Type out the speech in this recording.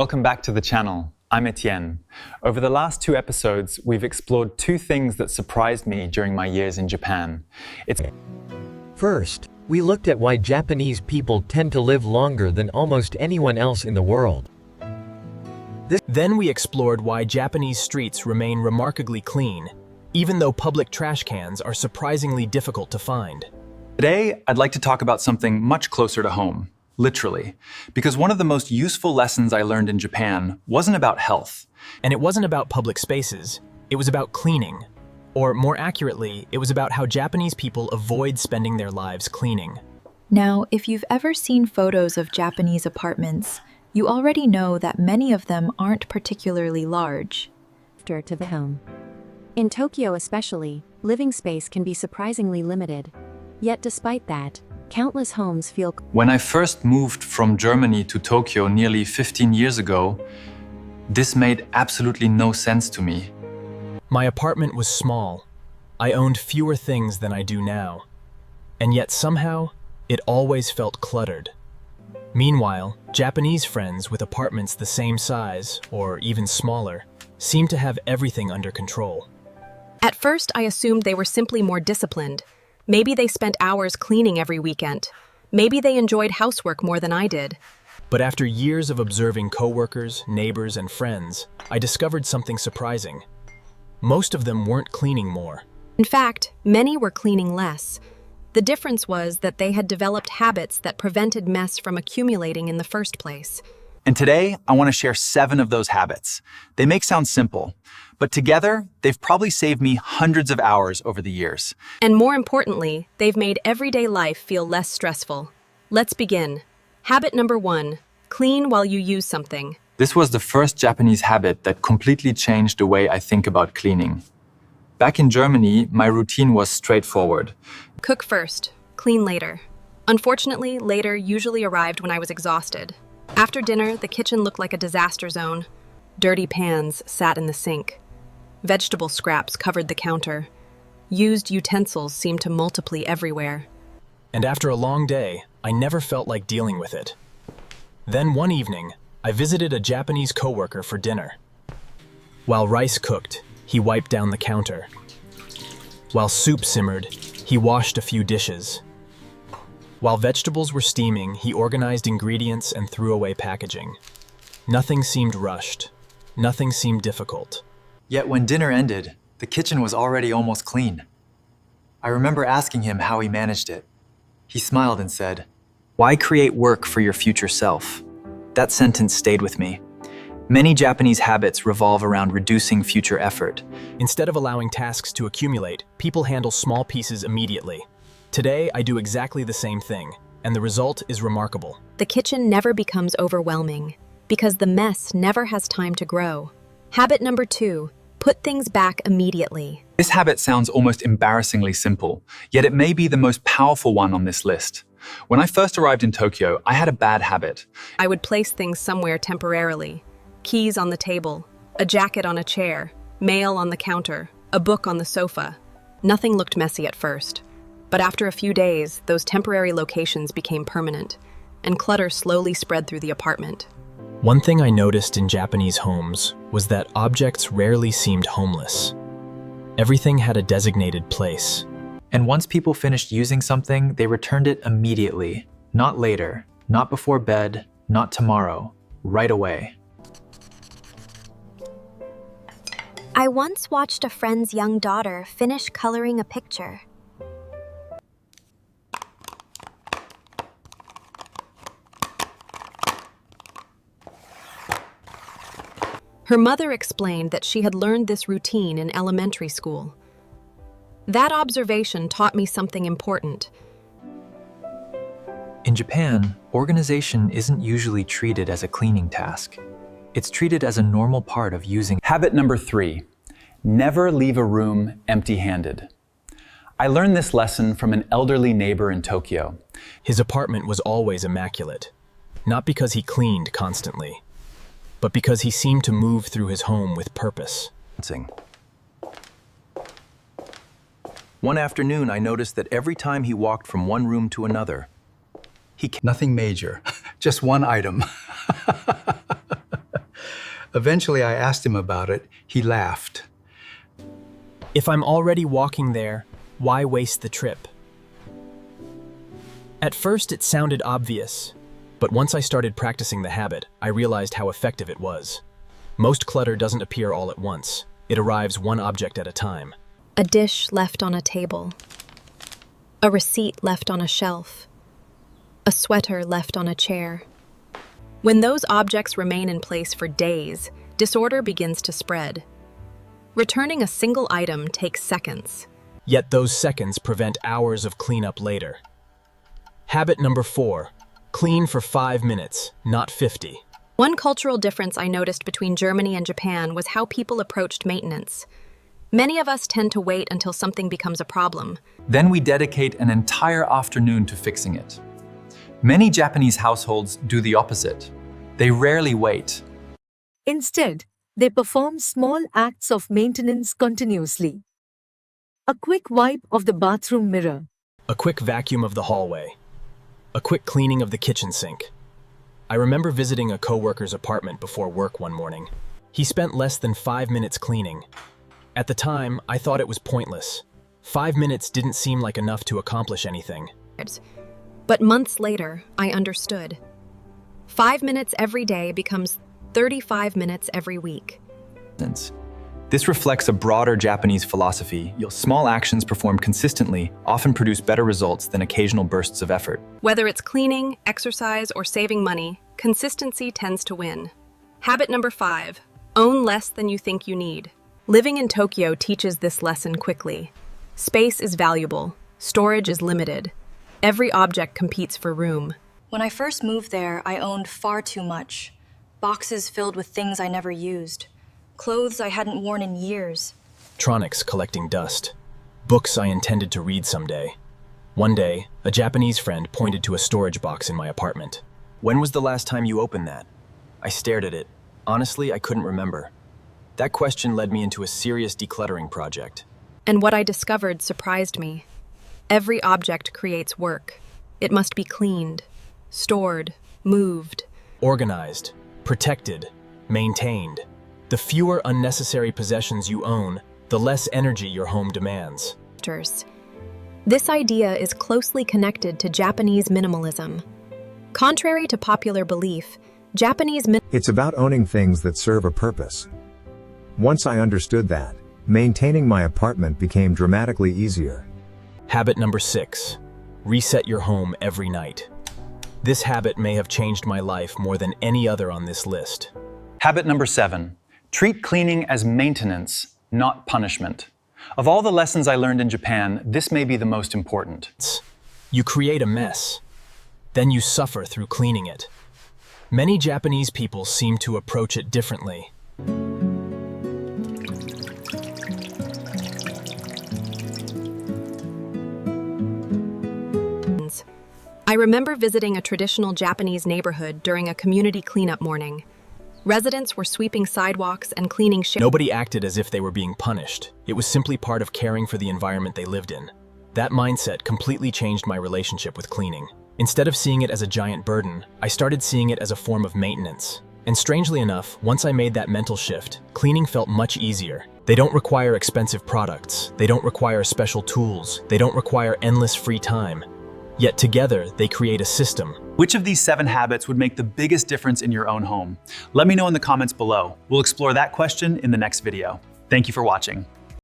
Welcome back to the channel. I'm Etienne. Over the last 2 episodes, we've explored 2 things that surprised me during my years in Japan. First, we looked at why Japanese people tend to live longer than almost anyone else in the world. Then we explored why Japanese streets remain remarkably clean, even though public trash cans are surprisingly difficult to find. Today, I'd like to talk about something much closer to home, literally, because one of the most useful lessons I learned in Japan wasn't about health. And it wasn't about public spaces, it was about cleaning. Or more accurately, it was about how Japanese people avoid spending their lives cleaning. Now, if you've ever seen photos of Japanese apartments, you already know that many of them aren't particularly large. To the home. In Tokyo especially, living space can be surprisingly limited. Yet despite that, countless homes feel... When I first moved from Germany to Tokyo nearly 15 years ago, this made absolutely no sense to me. My apartment was small. I owned fewer things than I do now. And yet somehow, it always felt cluttered. Meanwhile, Japanese friends with apartments the same size, or even smaller, seem to have everything under control. At first, I assumed they were simply more disciplined. Maybe they spent hours cleaning every weekend. Maybe they enjoyed housework more than I did. But after years of observing coworkers, neighbors, and friends, I discovered something surprising. Most of them weren't cleaning more. In fact, many were cleaning less. The difference was that they had developed habits that prevented mess from accumulating in the first place. And today, I want to share 7 of those habits. They may sound simple, but together, they've probably saved me hundreds of hours over the years. And more importantly, they've made everyday life feel less stressful. Let's begin. Habit number 1, clean while you use something. This was the first Japanese habit that completely changed the way I think about cleaning. Back in Germany, my routine was straightforward. Cook first, clean later. Unfortunately, later usually arrived when I was exhausted. After dinner, the kitchen looked like a disaster zone. Dirty pans sat in the sink. Vegetable scraps covered the counter. Used utensils seemed to multiply everywhere. And after a long day, I never felt like dealing with it. Then one evening, I visited a Japanese coworker for dinner. While rice cooked, he wiped down the counter. While soup simmered, he washed a few dishes. While vegetables were steaming, he organized ingredients and threw away packaging. Nothing seemed rushed. Nothing seemed difficult. Yet when dinner ended, the kitchen was already almost clean. I remember asking him how he managed it. He smiled and said, "Why create work for your future self?" That sentence stayed with me. Many Japanese habits revolve around reducing future effort. Instead of allowing tasks to accumulate, people handle small pieces immediately. Today, I do exactly the same thing, and the result is remarkable. The kitchen never becomes overwhelming because the mess never has time to grow. Habit number 2, put things back immediately. This habit sounds almost embarrassingly simple, yet it may be the most powerful one on this list. When I first arrived in Tokyo, I had a bad habit. I would place things somewhere temporarily. Keys on the table, a jacket on a chair, mail on the counter, a book on the sofa. Nothing looked messy at first. But after a few days, those temporary locations became permanent, and clutter slowly spread through the apartment. One thing I noticed in Japanese homes was that objects rarely seemed homeless. Everything had a designated place. And once people finished using something, they returned it immediately. Not later, not before bed, not tomorrow, right away. I once watched a friend's young daughter finish coloring a picture. Her mother explained that she had learned this routine in elementary school. That observation taught me something important. In Japan, organization isn't usually treated as a cleaning task. It's treated as a normal part of using. Habit number 3, never leave a room empty-handed. I learned this lesson from an elderly neighbor in Tokyo. His apartment was always immaculate, not because he cleaned constantly, but because he seemed to move through his home with purpose. One afternoon, I noticed that every time he walked from one room to another, Nothing major, just one item. Eventually, I asked him about it. He laughed. If I'm already walking there, why waste the trip? At first, it sounded obvious, but once I started practicing the habit, I realized how effective it was. Most clutter doesn't appear all at once. It arrives one object at a time. A dish left on a table. A receipt left on a shelf. A sweater left on a chair. When those objects remain in place for days, disorder begins to spread. Returning a single item takes seconds. Yet those seconds prevent hours of cleanup later. Habit number 4, clean for 5 minutes, not 50. One cultural difference I noticed between Germany and Japan was how people approached maintenance. Many of us tend to wait until something becomes a problem. Then we dedicate an entire afternoon to fixing it. Many Japanese households do the opposite. They rarely wait. Instead, they perform small acts of maintenance continuously. A quick wipe of the bathroom mirror. A quick vacuum of the hallway. A quick cleaning of the kitchen sink. I remember visiting a coworker's apartment before work one morning. He spent less than 5 minutes cleaning. At the time, I thought it was pointless. 5 minutes didn't seem like enough to accomplish anything. But months later, I understood. 5 minutes every day becomes 35 minutes every week. This reflects a broader Japanese philosophy. Small actions performed consistently often produce better results than occasional bursts of effort. Whether it's cleaning, exercise, or saving money, consistency tends to win. Habit number 5, own less than you think you need. Living in Tokyo teaches this lesson quickly. Space is valuable. Storage is limited. Every object competes for room. When I first moved there, I owned far too much. Boxes filled with things I never used. Clothes I hadn't worn in years. Electronics collecting dust. Books I intended to read someday. One day, a Japanese friend pointed to a storage box in my apartment. When was the last time you opened that? I stared at it. Honestly, I couldn't remember. That question led me into a serious decluttering project. And what I discovered surprised me. Every object creates work. It must be cleaned, stored, moved. Organized, protected, maintained. The fewer unnecessary possessions you own, the less energy your home demands. This idea is closely connected to Japanese minimalism. Contrary to popular belief, It's about owning things that serve a purpose. Once I understood that, maintaining my apartment became dramatically easier. Habit number 6, reset your home every night. This habit may have changed my life more than any other on this list. Habit number 7, treat cleaning as maintenance, not punishment. Of all the lessons I learned in Japan, this may be the most important. You create a mess, then you suffer through cleaning it. Many Japanese people seem to approach it differently. I remember visiting a traditional Japanese neighborhood during a community cleanup morning. Residents were sweeping sidewalks and cleaning Nobody acted as if they were being punished. It was simply part of caring for the environment they lived in. That mindset completely changed my relationship with cleaning. Instead of seeing it as a giant burden, I started seeing it as a form of maintenance. And strangely enough, once I made that mental shift, cleaning felt much easier. They don't require expensive products. They don't require special tools. They don't require endless free time. Yet together, they create a system. Which of these 7 habits would make the biggest difference in your own home? Let me know in the comments below. We'll explore that question in the next video. Thank you for watching.